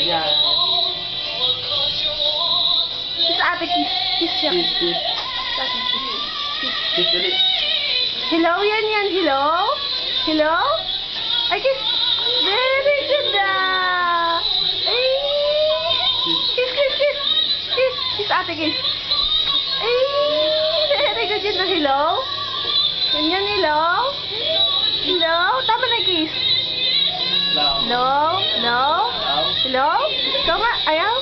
Yan. Kiss ate, kiss. Kiss siya. Kiss, kiss. Ate, kiss. Kiss. Kiss ulit. Hello, yan. Hello? Hello? Ay, kiss. Very good Ay. Kiss. Kiss ate, kiss. Ay, very good yun na hello. Yan, hello. Hello? Tama na kiss. Hello? Hello? Ikaw nga, ayaw?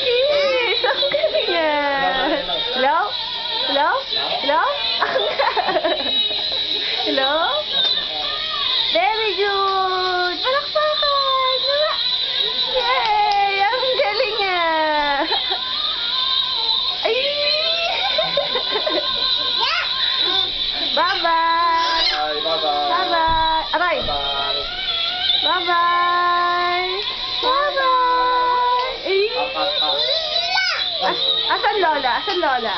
Kiss! Ang galing nga. Hello? Hello? Very good! Palakpakan! Yay! Ang galing nga. Ay! Bye-bye! Bye-bye. Bye-bye! Aray! Bye. Bye-bye! Bye-bye! Asan Lola?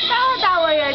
Tawa-tawa yan.